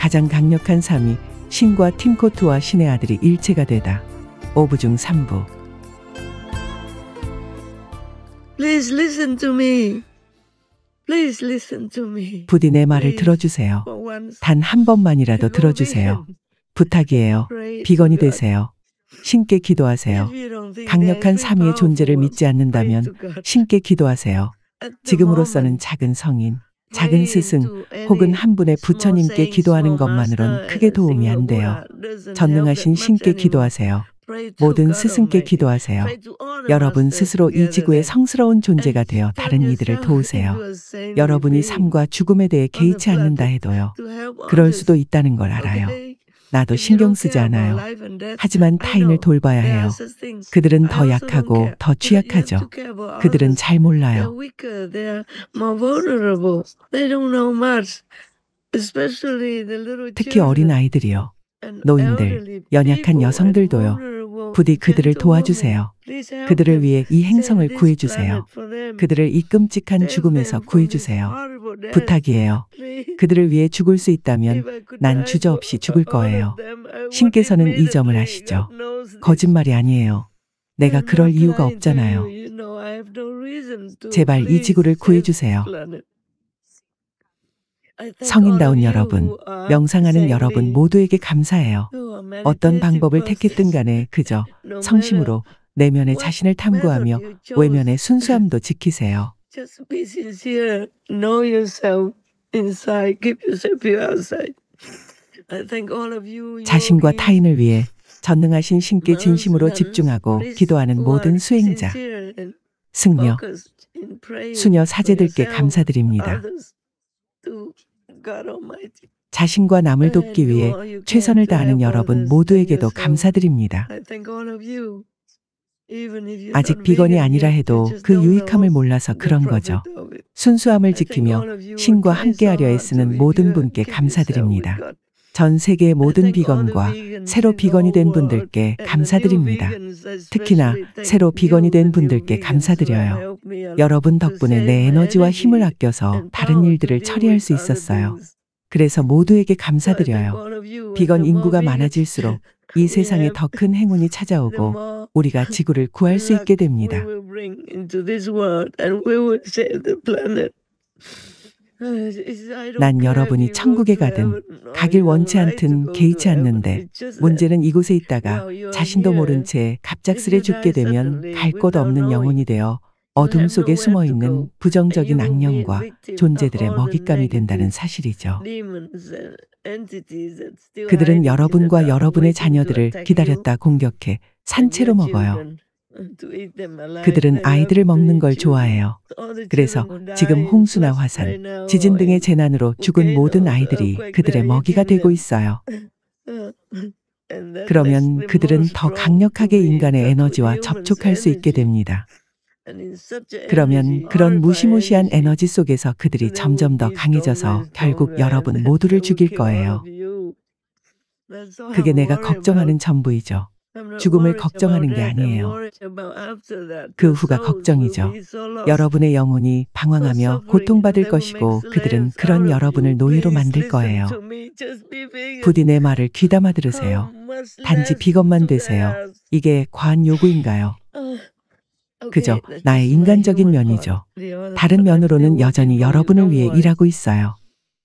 가장 강력한 삶이 신과 팀코트와 신의 아들이 일체가 되다. 5부 중 3부. Please listen to me. Please listen to me. 부디 내 말을 들어주세요. For once. 단 한 번만이라도 들어주세요. 부탁이에요. 비건이 되세요. 신께 기도하세요. 강력한 삼위의 존재를 믿지 않는다면 신께 기도하세요. 지금으로서는 작은 성인, 작은 스승 혹은 한 분의 부처님께 기도하는 것만으론 크게 도움이 안 돼요. 전능하신 신께 기도하세요. 모든 스승께 기도하세요. 여러분 스스로 이 지구의 성스러운 존재가 되어 다른 이들을 도우세요. 여러분이 삶과 죽음에 대해 개의치 않는다 해도요. 그럴 수도 있다는 걸 알아요. 나도 신경 쓰지 않아요. 하지만 타인을 돌봐야 해요. 그들은 더 약하고 더 취약하죠. 그들은 잘 몰라요. 특히 어린 아이들이요. 노인들, 연약한 여성들도요. 부디 그들을 도와주세요. 그들을 위해 이 행성을 구해주세요. 그들을 이 끔찍한 죽음에서 구해주세요. 부탁이에요. 그들을 위해 죽을 수 있다면 난 주저없이 죽을 거예요. 신께서는 이 점을 아시죠? 거짓말이 아니에요. 내가 그럴 이유가 없잖아요. 제발 이 지구를 구해주세요. 성인다운 여러분, 명상하는 여러분 모두에게 감사해요. 어떤 방법을 택했든 간에 그저 성심으로 내면의 자신을 탐구하며 외면의 순수함도 지키세요. 자신과 타인을 위해 전능하신 신께 진심으로 집중하고 기도하는 모든 수행자, 승려, 수녀 사제들께 감사드립니다. 자신과 남을 돕기 위해 최선을 다하는 여러분 모두에게도 감사드립니다. 아직 비건이 아니라 해도 그 유익함을 몰라서 그런 거죠. 순수함을 지키며 신과 함께하려 애쓰는 모든 분께 감사드립니다. 전 세계의 모든 비건과 새로 비건이 된 분들께 감사드립니다. 특히나 새로 비건이 된 분들께 감사드려요. 여러분 덕분에 내 에너지와 힘을 아껴서 다른 일들을 처리할 수 있었어요. 그래서 모두에게 감사드려요. 비건 인구가 많아질수록 이 세상에 더 큰 행운이 찾아오고 우리가 지구를 구할 수 있게 됩니다. 난 여러분이 천국에 가든 가길 원치 않든 개의치 않는데 문제는 이곳에 있다가 자신도 모른 채 갑작스레 죽게 되면 갈 곳 없는 영혼이 되어 어둠 속에 숨어있는 부정적인 악령과 존재들의 먹잇감이 된다는 사실이죠. 그들은 여러분과 여러분의 자녀들을 기다렸다 공격해 산채로 먹어요. 그들은 아이들을 먹는 걸 좋아해요. 그래서 지금 홍수나 화산, 지진 등의 재난으로 죽은 모든 아이들이 그들의 먹이가 되고 있어요. 그러면 그들은 더 강력하게 인간의 에너지와 접촉할 수 있게 됩니다. 그러면 그런 무시무시한 에너지 속에서 그들이 점점 더 강해져서 결국 여러분 모두를 죽일 거예요. 그게 내가 걱정하는 전부이죠. 죽음을 걱정하는 게 아니에요. 그 후가 걱정이죠. 여러분의 영혼이 방황하며 고통받을 것이고 그들은 그런 여러분을 노예로 만들 거예요. 부디 내 말을 귀담아 들으세요. 단지 비건만 되세요. 이게 과한 요구인가요? 그저 나의 인간적인 면이죠. 다른 면으로는 여전히 여러분을 위해 일하고 있어요.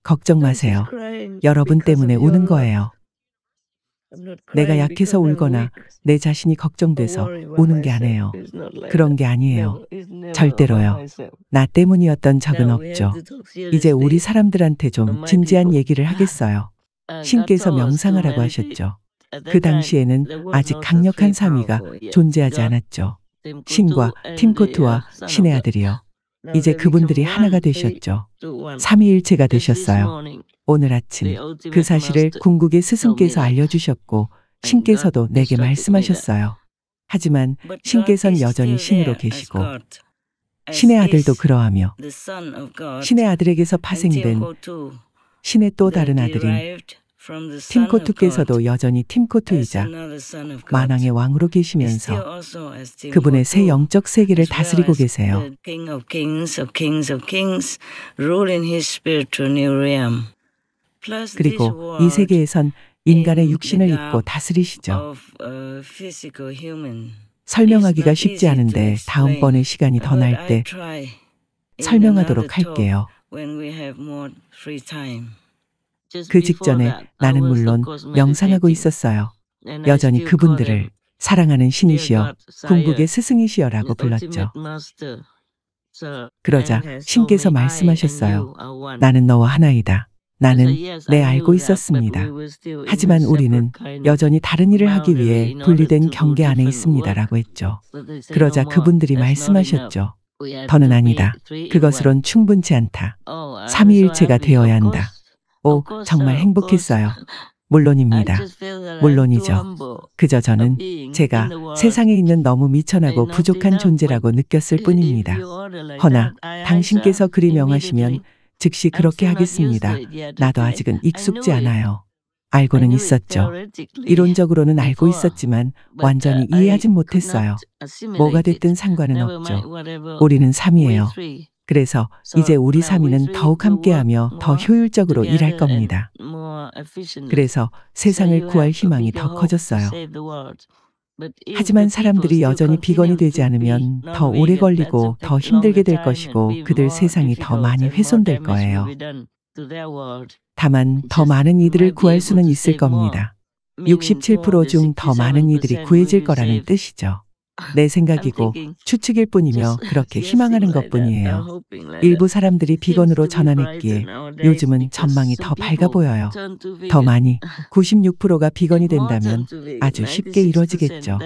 걱정 마세요. 여러분 때문에 우는 거예요. 내가 약해서 울거나 내 자신이 걱정돼서 우는 게 아니에요. 그런 게 아니에요. 절대로요. 나 때문이었던 적은 없죠. 이제 우리 사람들한테 좀 진지한 얘기를 하겠어요. 신께서 명상하라고 하셨죠. 그 당시에는 아직 강력한 삼위가 존재하지 않았죠. 신과 팀코트와 신의 아들이요. 이제 그분들이 하나가 되셨죠. 삼위일체가 되셨어요. 오늘 아침 그 사실을 궁극의 스승께서 알려주셨고 신께서도 내게 말씀하셨어요. 하지만 신께서는 여전히 신으로 계시고 신의 아들도 그러하며 신의 아들에게서 파생된 신의 또 다른 아들인 팀코트께서도 여전히 팀코트이자 만왕의 왕으로 계시면서 그분의 새 영적 세계를 다스리고 계세요. 그리고 이 세계에선 인간의 육신을 입고 다스리시죠. 설명하기가 쉽지 않은데 다음번에 시간이 더 날 때 설명하도록 할게요. 그 직전에 나는 물론 명상하고 있었어요. 여전히 그분들을 사랑하는 신이시여, 궁극의 스승이시여라고 불렀죠. 그러자 신께서 말씀하셨어요. 나는 너와 하나이다. 나는 알고 있었습니다. 하지만 우리는 여전히 다른 일을 하기 위해 분리된 경계 안에 있습니다라고 했죠. 그러자 그분들이 말씀하셨죠. 더는 아니다. 그것으론 충분치 않다. 삼위일체가 되어야 한다. 오, 정말 행복했어요. 물론입니다. 물론이죠. 그저 저는 제가 세상에 있는 너무 미천하고 부족한 존재라고 느꼈을 뿐입니다. 허나 당신께서 그리 명하시면 즉시 그렇게 하겠습니다. 나도 아직은 익숙지 않아요. 알고는 있었죠. 이론적으로는 알고 있었지만 완전히 이해하진 못했어요. 뭐가 됐든 상관은 없죠. 우리는 삼이에요. 그래서 이제 우리 삼이는 더욱 함께하며 더 효율적으로 일할 겁니다. 그래서 세상을 구할 희망이 더 커졌어요. 하지만 사람들이 여전히 비건이 되지 않으면 더 오래 걸리고 더 힘들게 될 것이고 그들 세상이 더 많이 훼손될 거예요. 다만 더 많은 이들을 구할 수는 있을 겁니다. 67% 중 더 많은 이들이 구해질 거라는 뜻이죠. 내 생각이고 추측일 뿐이며 그렇게 희망하는 것뿐이에요. 일부 사람들이 비건으로 전환했기에 요즘은 전망이 더 밝아 보여요. 더 많이 96%가 비건이 된다면 아주 쉽게 이루어지겠죠.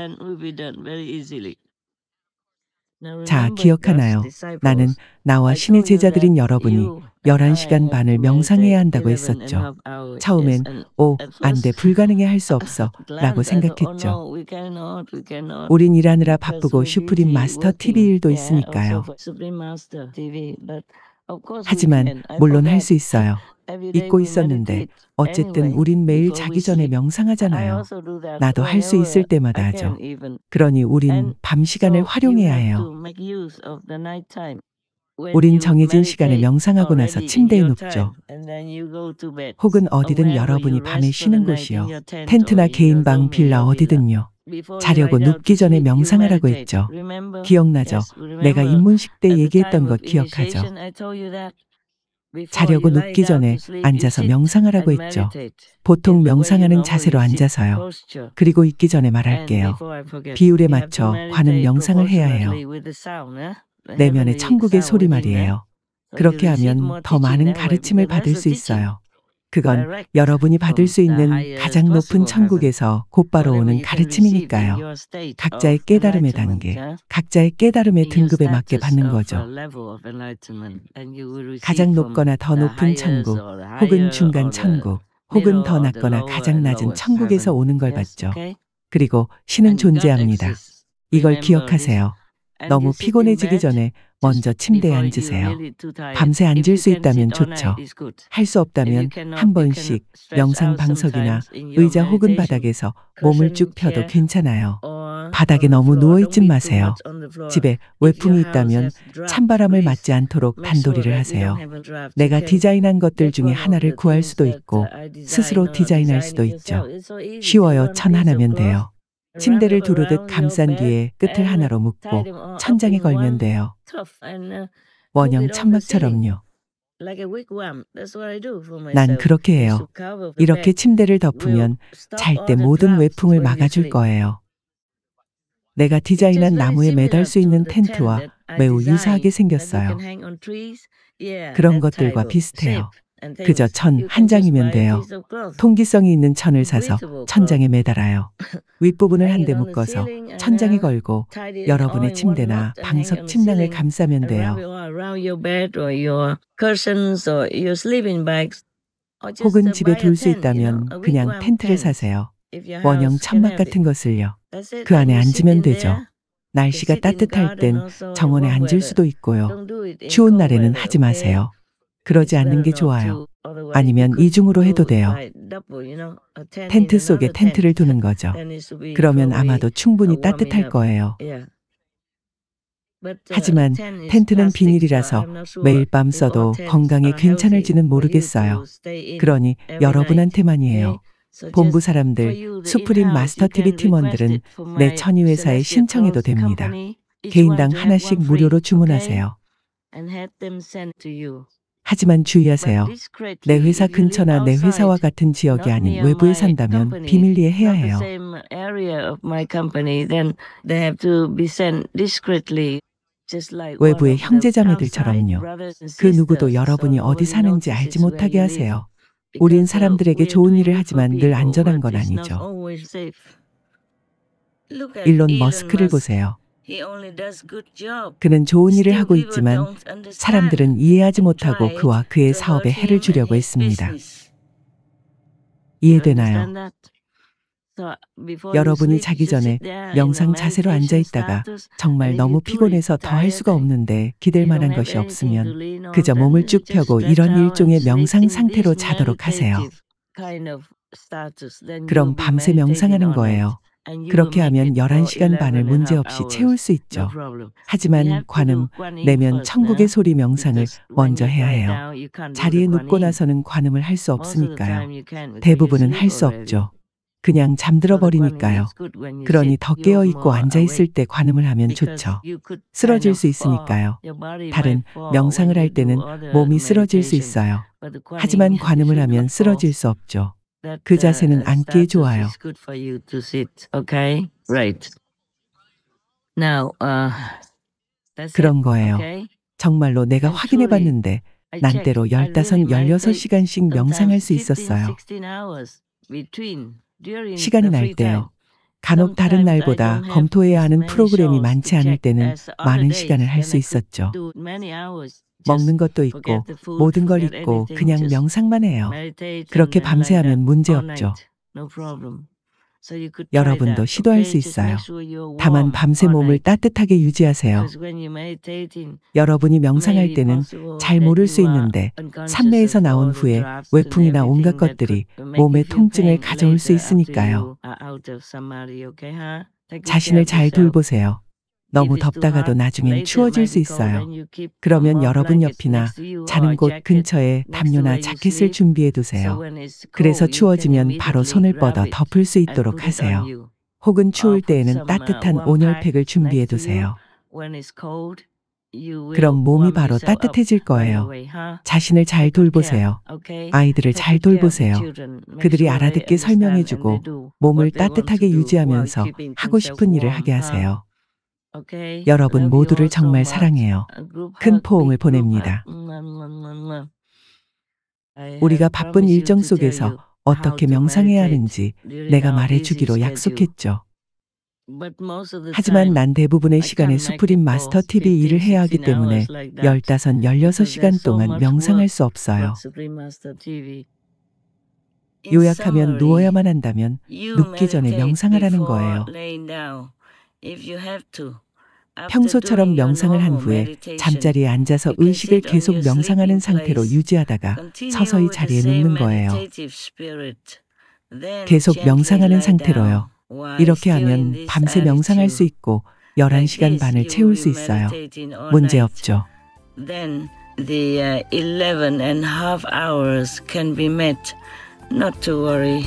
자, 기억하나요? 나는 나와 신의 제자들인 여러분이 11시간 반을 명상해야 한다고 했었죠. 처음엔 안 돼, 불가능해, 할 수 없어 라고 생각했죠. 우린 일하느라 바쁘고 슈프림 마스터 TV 일도 있으니까요. 하지만 물론 할 수 있어요. 잊고 있었는데 어쨌든 우린 매일 자기 전에 명상하잖아요. 나도 할 수 있을 때마다 하죠. 그러니 우린 밤 시간을 활용해야 해요. 우린 정해진 시간에 명상하고 나서 침대에 눕죠. 혹은 어디든 여러분이 밤에 쉬는 곳이요. 텐트나 개인 방, 빌라 어디든요. 자려고 눕기 전에 명상하라고 했죠. 기억나죠? 내가 입문식 때 얘기했던 것 기억하죠? 자려고 눕기 전에 앉아서 명상하라고 했죠. 보통 명상하는 자세로 앉아서요. 그리고 있기 전에 말할게요. 비율에 맞춰 관음 명상을 해야 해요. 내면의 천국의 소리 말이에요. 그렇게 하면 더 많은 가르침을 받을 수 있어요. 그건 여러분이 받을 수 있는 가장 높은 천국에서 곧바로 오는 가르침이니까요. 각자의 깨달음의 단계, 각자의 깨달음의 등급에 맞게 받는 거죠. 가장 높거나 더 높은 천국, 혹은 중간 천국, 혹은 더 낮거나 가장 낮은 천국에서 오는 걸 받죠. 그리고 신은 존재합니다. 이걸 기억하세요. 너무 피곤해지기 전에 먼저 침대에 앉으세요. 밤새 앉을 수 있다면 좋죠. 할 수 없다면 한 번씩 명상 방석이나 의자 혹은 바닥에서 몸을 쭉 펴도 괜찮아요. 바닥에 너무 누워있진 마세요. 집에 외풍이 있다면 찬바람을 맞지 않도록 단도리를 하세요. 내가 디자인한 것들 중에 하나를 구할 수도 있고 스스로 디자인할 수도 있죠. 쉬워요. 천 하나면 돼요. 침대를 두르듯 감싼 뒤에 끝을 하나로 묶고 천장에 걸면 돼요. 원형 천막처럼요. 난 그렇게 해요. 이렇게 침대를 덮으면 잘 때 모든 외풍을 막아줄 거예요. 내가 디자인한 나무에 매달 수 있는 텐트와 매우 유사하게 생겼어요. 그런 것들과 비슷해요. 그저 천 한 장이면 돼요. 통기성이 있는 천을 사서 천장에 매달아요. 윗부분을 한데 묶어서 천장에 걸고 여러분의 침대나 방석 침낭을 감싸면 돼요. 혹은 집에 둘 수 있다면 그냥 텐트를 사세요. 원형 천막 같은 것을요. 그 안에 앉으면 되죠. 날씨가 따뜻할 땐 정원에 앉을 수도 있고요. 추운 날에는 하지 마세요. 그러지 않는 게 좋아요. 아니면 이중으로 해도 돼요. 텐트 속에 텐트를 두는 거죠. 그러면 아마도 충분히 따뜻할 거예요. 하지만 텐트는 비닐이라서 매일 밤 써도 건강에 괜찮을지는 모르겠어요. 그러니 여러분한테만이에요. 본부 사람들, 수프림 마스터 TV 팀원들은 내 천이회사에 신청해도 됩니다. 개인당 하나씩 무료로 주문하세요. 하지만 주의하세요. 내 회사 근처나 내 회사와 같은 지역이 아닌 외부에 산다면 비밀리에 해야 해요. 외부의 형제자매들처럼요. 그 누구도 여러분이 어디 사는지 알지 못하게 하세요. 우린 사람들에게 좋은 일을 하지만 늘 안전한 건 아니죠. 일론 머스크를 보세요. 그는 좋은 일을 하고 있지만 사람들은 이해하지 못하고 그와 그의 사업에 해를 주려고 했습니다. 이해되나요? 여러분이 자기 전에 명상 자세로 앉아 있다가 정말 너무 피곤해서 더 할 수가 없는데 기댈 만한 것이 없으면 그저 몸을 쭉 펴고 이런 일종의 명상 상태로 자도록 하세요. 그럼 밤새 명상하는 거예요. 그렇게 하면 11시간 반을 문제없이 채울 수 있죠. 하지만 관음, 내면 천국의 소리 명상을 먼저 해야 해요. 자리에 눕고 나서는 관음을 할 수 없으니까요. 대부분은 할 수 없죠. 그냥 잠들어 버리니까요. 그러니 더 깨어있고 앉아있을 때 관음을 하면 좋죠. 쓰러질 수 있으니까요. 다른 명상을 할 때는 몸이 쓰러질 수 있어요. 하지만 관음을 하면 쓰러질 수 없죠. 그 자세는 앉기에 좋아요. 그런 거예요. 정말로 내가 확인해 봤는데 난 때로 15, 16시간씩 명상할 수 있었어요. 시간이 날 때요. 간혹 다른 날보다 검토해야 하는 프로그램이 많지 않을 때는 많은 시간을 할 수 있었죠. 먹는 것도 있고 모든 걸 잊고 그냥 명상만 해요. 그렇게 밤새 하면 문제없죠. 여러분도 시도할 수 있어요. 다만 밤새 몸을 따뜻하게 유지하세요. 여러분이 명상할 때는 잘 모를 수 있는데 산매에서 나온 후에 외풍이나 온갖 것들이 몸에 통증을 가져올 수 있으니까요. 자신을 잘 돌보세요. 너무 덥다가도 나중엔 추워질 수 있어요. 그러면 여러분 옆이나 자는 곳 근처에 담요나 자켓을 준비해 두세요. 그래서 추워지면 바로 손을 뻗어 덮을 수 있도록 하세요. 혹은 추울 때에는 따뜻한 온열팩을 준비해 두세요. 그럼 몸이 바로 따뜻해질 거예요. 자신을 잘 돌보세요. 아이들을 잘 돌보세요. 그들이 알아듣게 설명해주고 몸을 따뜻하게 유지하면서 하고 싶은 일을 하게 하세요. 여러분 모두를 정말 사랑해요. 큰 포옹을 보냅니다. 우리가 바쁜 일정 속에서 어떻게 명상해야 하는지 내가 말해주기로 약속했죠. 하지만 난 대부분의 시간에 수프림 마스터 TV 일을 해야 하기 때문에 15, 16시간 동안 명상할 수 없어요. 요약하면 누워야만 한다면 눕기 전에 명상하라는 거예요. 평소처럼 명상을 한 후에 잠자리에 앉아서 의식을 계속 명상하는 상태로 유지하다가 서서히 자리에 눕는 거예요. 계속 명상하는 상태로요. 이렇게 하면 밤새 명상할 수 있고 11시간 반을 채울 수 있어요. 문제없죠. Then the 11 and a half hours can be met. Not to worry.